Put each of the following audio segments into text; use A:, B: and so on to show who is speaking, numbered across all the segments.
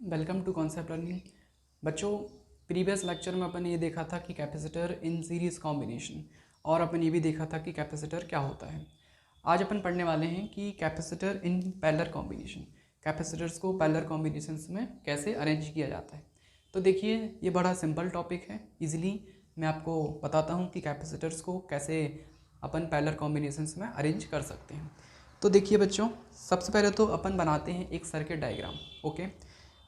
A: Welcome to concept learning. बच्चों, previous lecture में अपन ये देखा था कि कैपेसिटर इन सीरीज़ कॉम्बिनेशन, और अपन ये भी देखा था कि कैपेसिटर क्या होता है। आज अपन पढ़ने वाले हैं कि capacitor in parallel combination, capacitors को पैरेलल कॉम्बिनेशंस में कैसे अरेंज किया जाता है। तो देखिए, ये बड़ा सिंपल टॉपिक है। इजीली मैं आपको बताता हूँ कि कैपेसिटर्स को कैसे अपन पैरेलल कॉम्बिनेशंस में अरेंज कर सकते हैं। तो देखिए बच्चों, सबसे पहले तो अपन बनाते हैं एक सर्किट डायग्राम। ओके,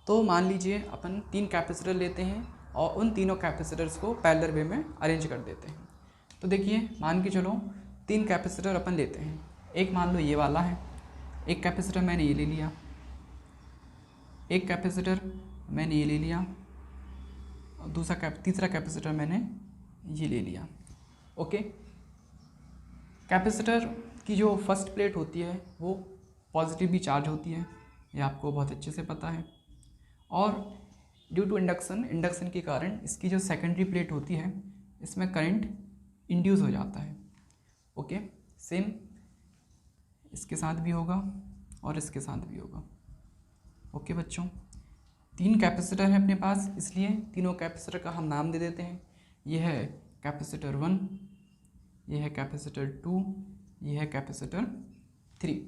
A: तो मान लीजिए अपन 3 कैपेसिटर लेते हैं और उन तीनों कैपेसिटर्स को पैरेलल वे में अरेंज कर देते हैं। तो देखिए, मान के चलो 3 कैपेसिटर अपन लेते हैं। एक मान लो ये वाला है, एक कैपेसिटर मैंने ये ले लिया, एक कैपेसिटर मैंने ये ले लिया, और तीसरा कैपेसिटर मैंने ये ले लिया। ओके, कैपेसिटर की जो फर्स्ट प्लेट होती है वो पॉजिटिवली चार्ज होती है, ये आपको बहुत अच्छे से पता है। और ड्यू टू इंडक्शन के कारण इसकी जो सेकेंडरी प्लेट होती है इसमें करंट इंड्यूस हो जाता है। ओके, सेम इसके साथ भी होगा और इसके साथ भी होगा। ओके बच्चों, 3 कैपेसिटर हैं अपने पास, इसलिए तीनों कैपेसिटर का हम नाम दे देते हैं। यह है कैपेसिटर 1, यह है कैपेसिटर 2, यह है कैपेसिटर 3।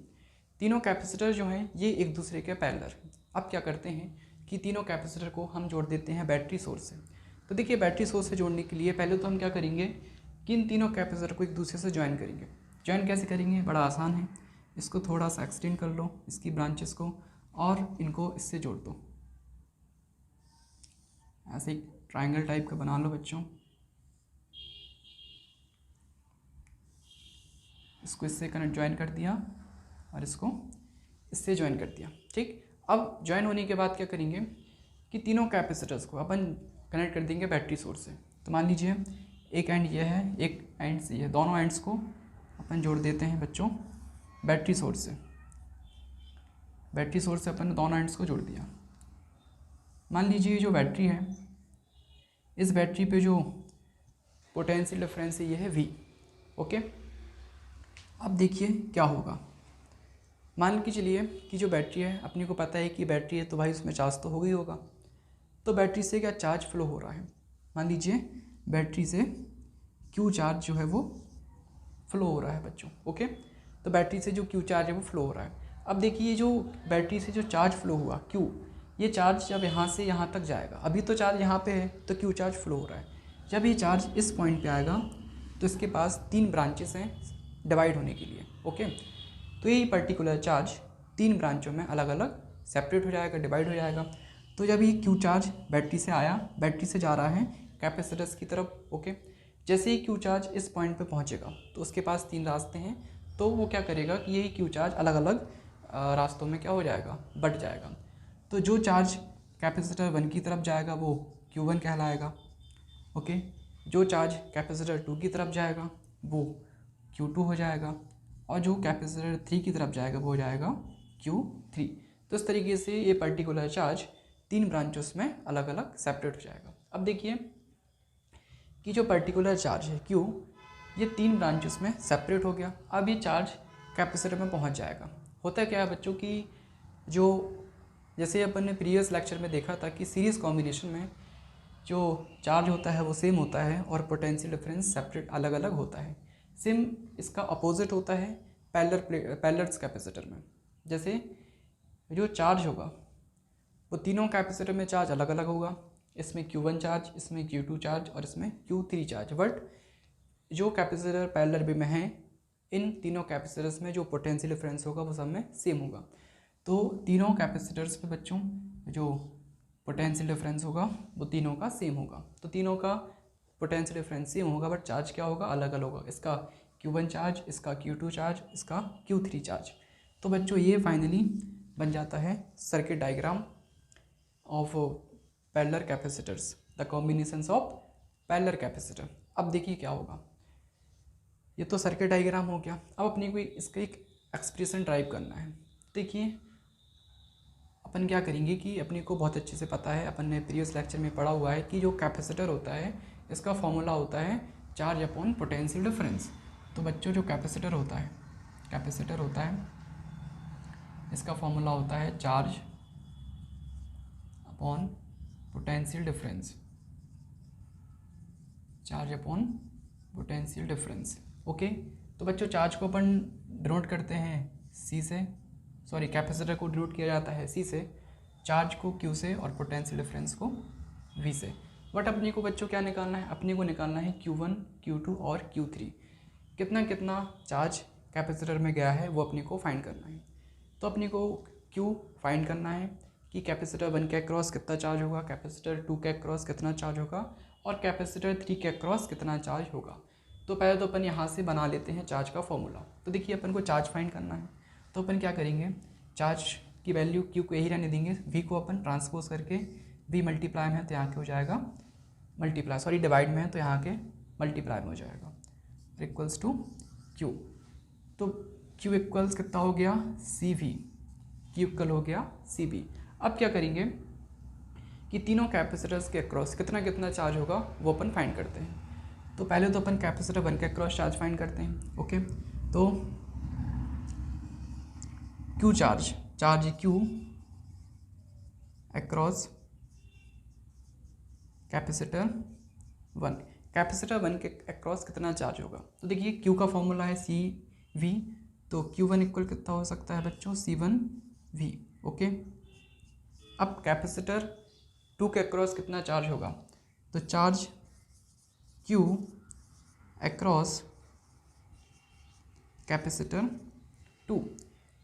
A: तीनों कैपेसिटर जो हैं ये एक दूसरे के पैरेलल। अब क्या करते हैं कि तीनों कैपेसिटर को हम जोड़ देते हैं बैटरी सोर्स से। तो देखिए, बैटरी सोर्स से जोड़ने के लिए पहले तो हम क्या करेंगे कि इन तीनों कैपेसिटर को एक दूसरे से ज्वाइन करेंगे। ज्वाइन कैसे करेंगे? बड़ा आसान है। इसको थोड़ा सा एक्सटेंड कर लो, इसकी ब्रांचेस को, और इनको इससे जोड़ दो। ऐसे एक ट्राइंगल टाइप का बना लो बच्चों। इसको इससे कनेक्ट ज्वाइन कर दिया और इसको इससे ज्वाइन कर दिया। ठीक, अब ज्वाइन होने के बाद क्या करेंगे कि तीनों कैपेसिटर्स को अपन कनेक्ट कर देंगे बैटरी सोर्स से। तो मान लीजिए एक एंड ये है, एक एंड से ये, दोनों एंड्स को अपन जोड़ देते हैं बच्चों बैटरी सोर्स से। बैटरी सोर्स से अपन ने दोनों एंड्स को जोड़ दिया। मान लीजिए जो बैटरी है, इस बैटरी पे जो पोटेंशियल डिफरेंस है ये है V। ओके, अब देखिए क्या होगा। मान के चलिए कि जो बैटरी है, अपने को पता है कि बैटरी है तो भाई उसमें चार्ज तो हो गई होगा। तो बैटरी से क्या चार्ज फ्लो हो रहा है? मान लीजिए बैटरी से Q चार्ज जो है वो फ्लो हो रहा है बच्चों। ओके, तो बैटरी से जो Q चार्ज है वो फ्लो हो रहा है। अब देखिए, जो बैटरी से जो चार्ज फ्लो हुआ Q, ये चार्ज जब यहाँ से यहाँ तक जाएगा, अभी तो चार्ज यहाँ पे है तो Q चार्ज फ्लो हो रहा है। जब ये चार्ज इस पॉइंट पे आएगा तो इसके पास 3 ब्रांचेस हैं डिवाइड होने के लिए। ओके, तो यही पर्टिकुलर चार्ज 3 ब्रांचों में अलग अलग सेपरेट हो जाएगा, डिवाइड हो जाएगा। तो जब ये Q चार्ज बैटरी से आया, बैटरी से जा रहा है कैपेसिटर्स की तरफ। ओके, जैसे ही Q चार्ज इस पॉइंट पे पहुंचेगा तो उसके पास 3 रास्ते हैं, तो वो क्या करेगा कि यही Q चार्ज अलग अलग रास्तों में क्या हो जाएगा, बट जाएगा। तो जो चार्ज कैपेसिटर 1 की तरफ जाएगा वो Q1 कहलाएगा। ओके, जो चार्ज कैपेसिटर 2 की तरफ जाएगा वो Q2 हो जाएगा, और जो कैपेसिटर 3 की तरफ जाएगा वो हो जाएगा Q3। तो इस तरीके से ये पर्टिकुलर चार्ज 3 ब्रांचों में अलग अलग सेपरेट हो जाएगा। अब देखिए कि जो पर्टिकुलर चार्ज है Q, ये 3 ब्रांचेस में सेपरेट हो गया। अब ये चार्ज कैपेसिटर में पहुंच जाएगा। होता क्या है बच्चों कि जो जैसे अपन ने प्रीवियस लेक्चर में देखा था कि सीरीज़ कॉम्बिनेशन में जो चार्ज होता है वो सेम होता है और पोटेंशियल डिफरेंस सेपरेट अलग अलग होता है। सेम इसका अपोजिट होता है पैरेलल कैपेसिटर में। जैसे जो चार्ज होगा वो तीनों कैपेसिटर में चार्ज अलग अलग होगा। इसमें Q1 चार्ज, इसमें Q2 चार्ज और इसमें Q3 चार्ज। बट जो कैपेसिटर पैरेलल वे में है, इन तीनों कैपेसिटर्स में जो पोटेंशियल डिफरेंस होगा वो सब में सेम होगा। तो तीनों कैपेसिटर्स पे बच्चों जो पोटेंशियल डिफरेंस होगा वो तीनों का सेम होगा। तो तीनों का पोटेंशियल डिफरेंस सेम होगा, बट चार्ज क्या होगा, अलग अलग होगा। इसका Q1 चार्ज, इसका Q2 चार्ज, इसका Q3 चार्ज। तो बच्चों ये फाइनली बन जाता है circuit diagram of parallel capacitors, the combinations of parallel capacitor. अब देखिए क्या होगा। ये तो सर्किट डायग्राम हो गया। अब अपने को इसका एक एक्सप्रेशन ड्राइव करना है। देखिए अपन क्या करेंगे कि अपने को बहुत अच्छे से पता है, अपन ने प्रीवियस लेक्चर में पढ़ा हुआ है कि जो कैपेसिटर होता है इसका फॉर्मूला होता है चार्ज अपॉन पोटेंशियल डिफरेंस। तो बच्चों जो कैपेसिटर होता है इसका फॉर्मूला होता है charge upon potential difference, charge upon potential difference. Okay, तो बच्चों चार्ज को अपन डिनोट करते हैं सी से, सॉरी कैपेसिटर को डिनोट किया जाता है सी से, चार्ज को क्यू से और पोटेंशियल डिफरेंस को वी से। बट अपने को बच्चों क्या निकालना है, अपने को निकालना है Q1, Q2 और Q3, कितना कितना चार्ज कैपेसिटर में गया है वो अपने को फाइंड करना है। तो अपने को Q फाइंड करना है कि कैपेसिटर 1 के अक्रॉस कितना चार्ज होगा, कैपेसिटर 2 के अक्रॉस कितना चार्ज होगा और कैपेसिटर 3 के अक्रॉस कितना चार्ज होगा। तो पहले तो अपन यहाँ से बना लेते हैं चार्ज का फॉर्मूला। तो देखिए अपन को चार्ज फाइंड करना है, तो अपन क्या करेंगे, चार्ज की वैल्यू Q को यही रहने देंगे, V को अपन ट्रांसपोज करके V मल्टीप्लाई में है तो यहाँ के हो जाएगा मल्टीप्लाई, सॉरी डिवाइड में है तो यहाँ के मल्टीप्लाई में हो जाएगा, इक्वल्स टू Q। तो Q इक्वल्स कितना हो गया CV, Q इक्वल हो गया CV। अब क्या करेंगे कि तीनों कैपेसिटर्स के अक्रॉस कितना कितना चार्ज होगा वो अपन फाइंड करते हैं। तो पहले तो अपन कैपेसिटर 1 के अक्रॉस चार्ज फाइंड करते हैं। ओके, तो Q charge Q across capacitor 1, capacitor 1 के अक्रॉस कितना चार्ज होगा। तो देखिए Q का फॉर्मूला है CV, तो Q1 इक्वल कितना हो सकता है बच्चों C1V। ओके, अब कैपेसिटर 2 के अक्रॉस कितना चार्ज होगा, तो charge Q across capacitor 2,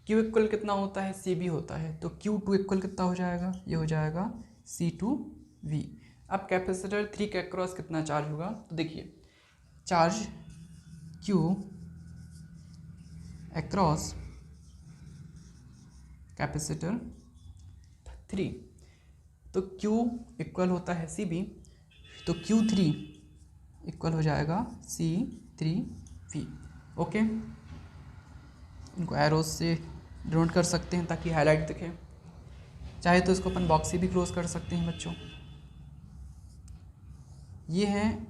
A: Q equal कितना होता है CV होता है, तो Q2 इक्वल कितना हो जाएगा, ये हो जाएगा C2V। अब कैपेसिटर 3 के अक्रॉस कितना चार्ज होगा, तो देखिए चार्ज Q अक्रॉस कैपेसिटर 3, तो Q इक्वल होता है CB, तो Q3 इक्वल हो जाएगा C3V। ओके, इनको एरोज से डिनोट कर सकते हैं ताकि हाईलाइट दिखे, चाहे तो इसको अपन बॉक्स से भी क्लोज कर सकते हैं बच्चों। ये हैं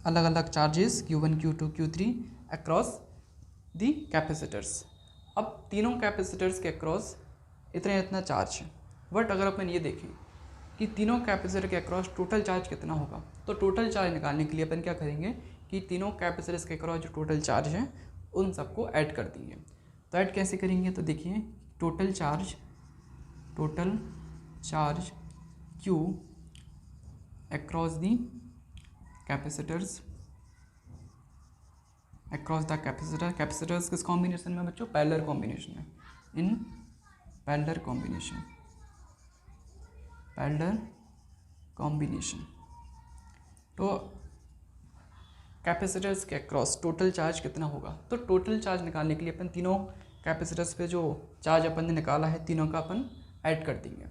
A: अलग अलग charges Q1, Q2, Q3 across the capacitors. अब तीनों कैपेसिटर्स के अक्रॉस इतना इतना चार्ज है, बट अगर अपन ये देखें कि तीनों कैपेसिटर के अक्रॉस टोटल चार्ज कितना होगा, तो टोटल चार्ज निकालने के लिए अपन क्या करेंगे कि तीनों कैपेसिटर्स के अक्रॉस जो टोटल चार्ज है उन सबको ऐड कर देंगे। तो ऐड कैसे करेंगे, तो देखिए total charge Q across the capacitors, across the capacitors किस कॉम्बिनेशन में बच्चों, पैरेलल कॉम्बिनेशन में, इन पैरेलल कॉम्बिनेशन। तो कैपेसिटर्स के अक्रॉस टोटल चार्ज कितना होगा, तो टोटल चार्ज निकालने के लिए अपन तीनों कैपेसिटर्स पे जो चार्ज अपन ने निकाला है तीनों का अपन ऐड कर देंगे।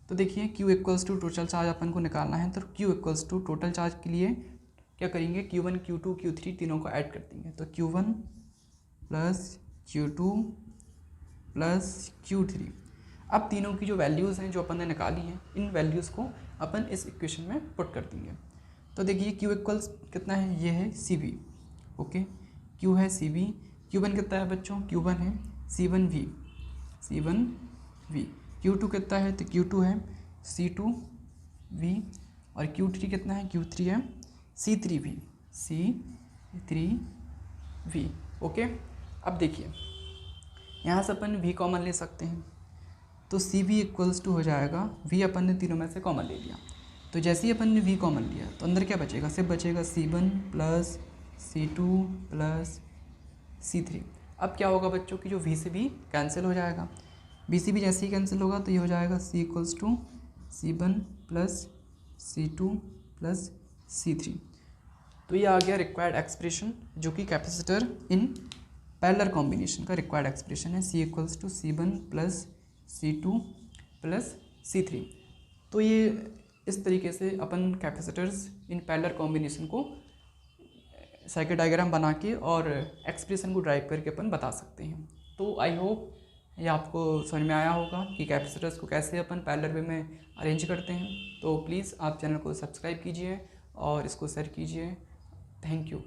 A: तो देखिए Q equals to total charge अपन को निकालना है, तो Q equals to total charge के लिए क्या करेंगे, Q1, Q2, Q3 तीनों को ऐड कर देंगे। तो Q1 plus Q2 plus Q3। अब तीनों की जो वैल्यूज़ हैं जो अपन ने निकाली हैं, इन वैल्यूज़ को अपन इस इक्वेशन में पुट कर देंगे। तो देखिए Q इक्वल्स कितना है, ये है CV। ओके, Q है CV, Q1 कितना है बच्चों, Q1 है C1V, Q2 कितना है, तो Q2 है C2V, और Q3 कितना है, Q3 है C3V। ओके, अब देखिए यहाँ से अपन V कॉमन ले सकते हैं, तो CV इक्वल्स टू हो जाएगा V, अपन ने तीनों में से कॉमन ले लिया, तो जैसे ही अपन ने V कॉमन लिया तो अंदर क्या बचेगा, सिर्फ बचेगा C1 plus C2 plus C3। अब क्या होगा बच्चों की जो V से भी कैंसिल हो जाएगा, V से भी जैसे ही कैंसिल होगा तो ये हो जाएगा C equals to C1 plus C2 plus C3। तो ये आ गया रिक्वायर्ड एक्सप्रेशन, जो कि कैपेसिटर इन पैरेलल कॉम्बिनेशन का रिक्वायर्ड एक्सप्रेशन है, C equals to C1 plus C2 plus C3। तो ये इस तरीके से अपन कैपेसिटर्स इन पैरेलल कॉम्बिनेशन को सर्किट डायग्राम बना के और एक्सप्रेशन को ड्राइव करके अपन बता सकते हैं। तो आई होप ये आपको समझ में आया होगा कि कैपेसिटर्स को कैसे अपन पैरेलल वे में अरेंज करते हैं। तो प्लीज़ आप चैनल को सब्सक्राइब कीजिए और इसको शेयर कीजिए। Thank you.